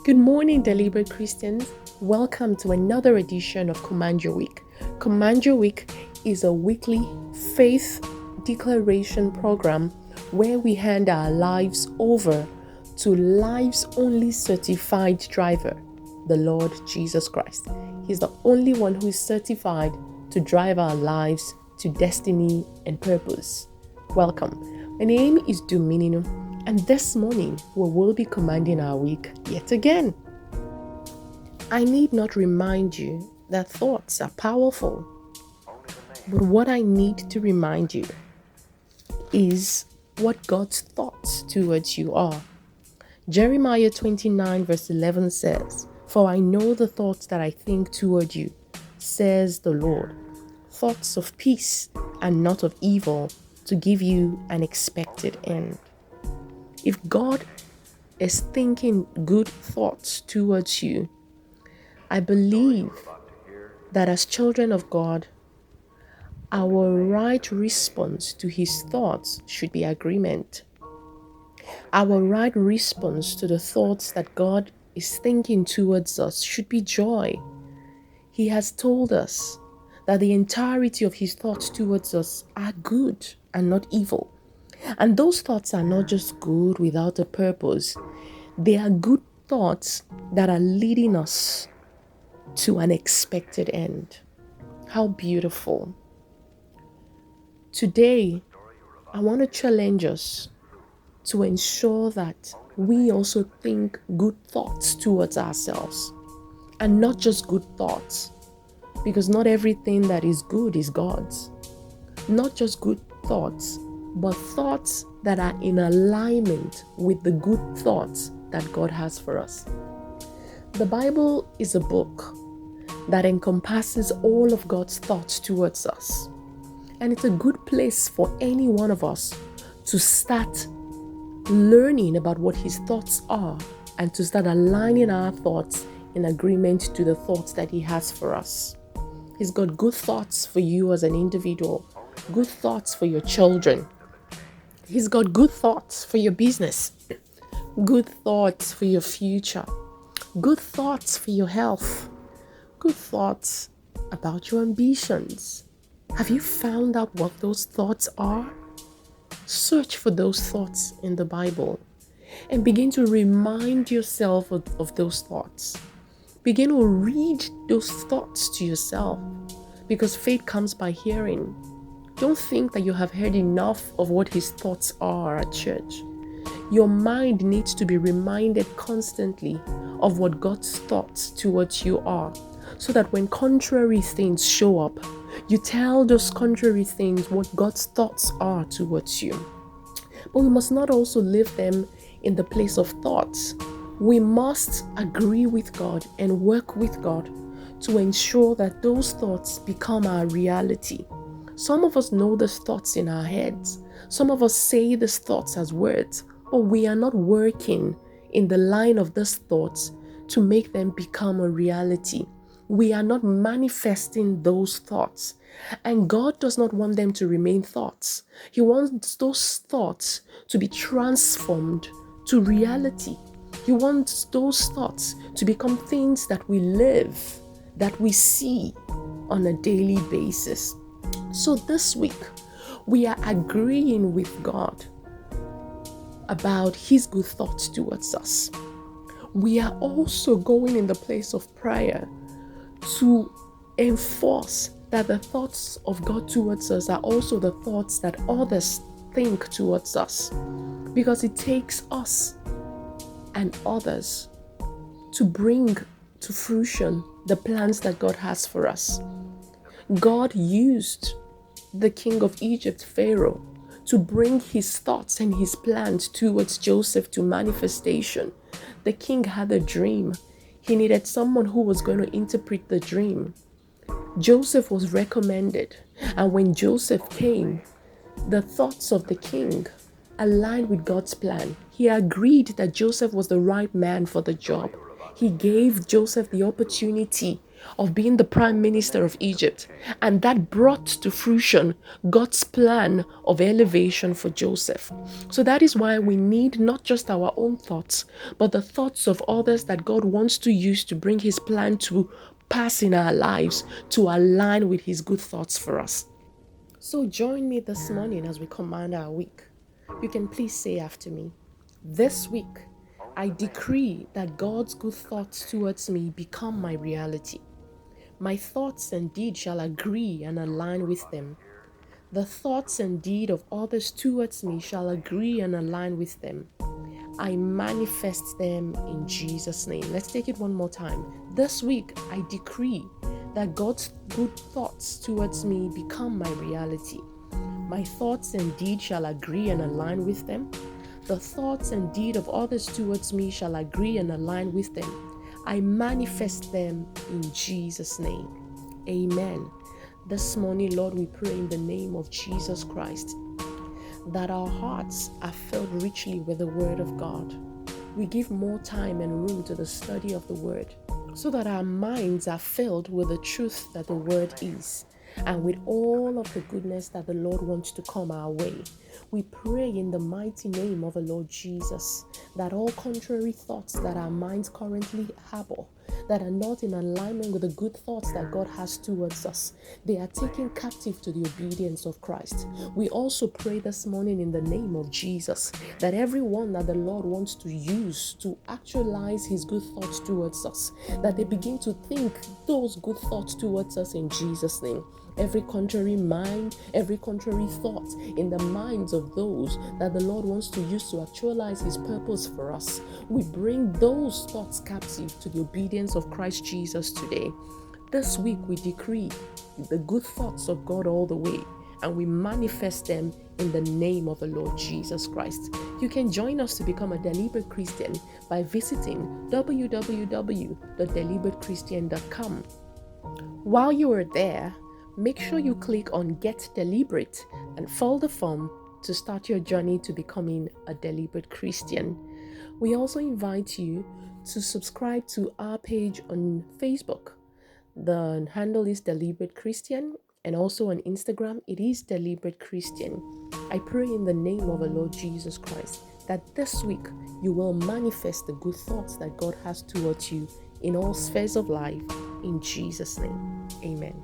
Good morning, Deliberate Christians. Welcome to another edition of Command Your Week. Command Your Week is a weekly faith declaration program where we hand our lives over to life's only certified driver, the Lord Jesus Christ. He's the only one who is certified to drive our lives to destiny and purpose. Welcome. My name is Dominino, and this morning we will be commanding our week yet again. I need not remind you that thoughts are powerful, but what I need to remind you is what God's thoughts towards you are. Jeremiah 29 verse 11 says, "For I know the thoughts that I think toward you, says the Lord, thoughts of peace and not of evil, to give you an expected end." If God is thinking good thoughts towards you, I believe that as children of God, our right response to His thoughts should be agreement. Our right response to the thoughts that God is thinking towards us should be joy. He has told us that the entirety of His thoughts towards us are good and not evil. And those thoughts are not just good without a purpose. They are good thoughts that are leading us to an expected end. How beautiful. Today, I want to challenge us to ensure that we also think good thoughts towards ourselves, and not just good thoughts, because not everything that is good is God's. Not just good thoughts, but thoughts that are in alignment with the good thoughts that God has for us. The Bible is a book that encompasses all of God's thoughts towards us. And it's a good place for any one of us to start learning about what His thoughts are and to start aligning our thoughts in agreement to the thoughts that He has for us. He's got good thoughts for you as an individual, good thoughts for your children. He's got good thoughts for your business, good thoughts for your future, good thoughts for your health, good thoughts about your ambitions. Have you found out what those thoughts are? Search for those thoughts in the Bible and begin to remind yourself of those thoughts. Begin to read those thoughts to yourself, because faith comes by hearing. Don't think that you have heard enough of what His thoughts are at church. Your mind needs to be reminded constantly of what God's thoughts towards you are, so that when contrary things show up, you tell those contrary things what God's thoughts are towards you. But we must not also leave them in the place of thoughts. We must agree with God and work with God to ensure that those thoughts become our reality. Some of us know these thoughts in our heads. Some of us say these thoughts as words, but we are not working in the line of these thoughts to make them become a reality. We are not manifesting those thoughts. And God does not want them to remain thoughts. He wants those thoughts to be transformed to reality. He wants those thoughts to become things that we live, that we see on a daily basis. So this week, we are agreeing with God about His good thoughts towards us. We are also going in the place of prayer to enforce that the thoughts of God towards us are also the thoughts that others think towards us, because it takes us and others to bring to fruition the plans that God has for us. God used the king of Egypt, Pharaoh, to bring his thoughts and his plans towards Joseph to manifestation. The king had a dream. He needed someone who was going to interpret the dream. Joseph was recommended, and when Joseph came, the thoughts of the king aligned with God's plan. He agreed that Joseph was the right man for the job. He gave Joseph the opportunity of being the prime minister of Egypt. And that brought to fruition God's plan of elevation for Joseph. So that is why we need not just our own thoughts, but the thoughts of others that God wants to use to bring his plan to pass in our lives, to align with his good thoughts for us. So join me this morning as we command our week. You can please say after me, this week, I decree that God's good thoughts towards me become my reality. My thoughts and deeds shall agree and align with them. The thoughts and deed of others towards me shall agree and align with them. I manifest them in Jesus' name. Let's take it one more time. This week, I decree that God's good thoughts towards me become my reality. My thoughts and deeds shall agree and align with them. The thoughts and deed of others towards me shall agree and align with them. I manifest them in Jesus' name. Amen. This morning, Lord, we pray in the name of Jesus Christ that our hearts are filled richly with the Word of God. We give more time and room to the study of the Word so that our minds are filled with the truth that the Word is and with all of the goodness that the Lord wants to come our way. We pray in the mighty name of the Lord Jesus that all contrary thoughts that our minds currently harbor, that are not in alignment with the good thoughts that God has towards us, they are taken captive to the obedience of Christ. We also pray this morning in the name of Jesus that everyone that the Lord wants to use to actualize his good thoughts towards us, that they begin to think those good thoughts towards us in Jesus' name. Every contrary mind, every contrary thought in the minds of those that the Lord wants to use to actualize his purpose for us, we bring those thoughts captive to the obedience of Christ Jesus today. This week we decree the good thoughts of God all the way, and we manifest them in the name of the Lord Jesus Christ. You can join us to become a Deliberate Christian by visiting www.deliberateChristian.com. While you are there, make sure you click on Get Deliberate and fill the form to start your journey to becoming a Deliberate Christian. We also invite you to subscribe to our page on Facebook. The handle is Deliberate Christian, and also on Instagram, it is Deliberate Christian. I pray in the name of the Lord Jesus Christ that this week you will manifest the good thoughts that God has towards you in all spheres of life. In Jesus' name, amen.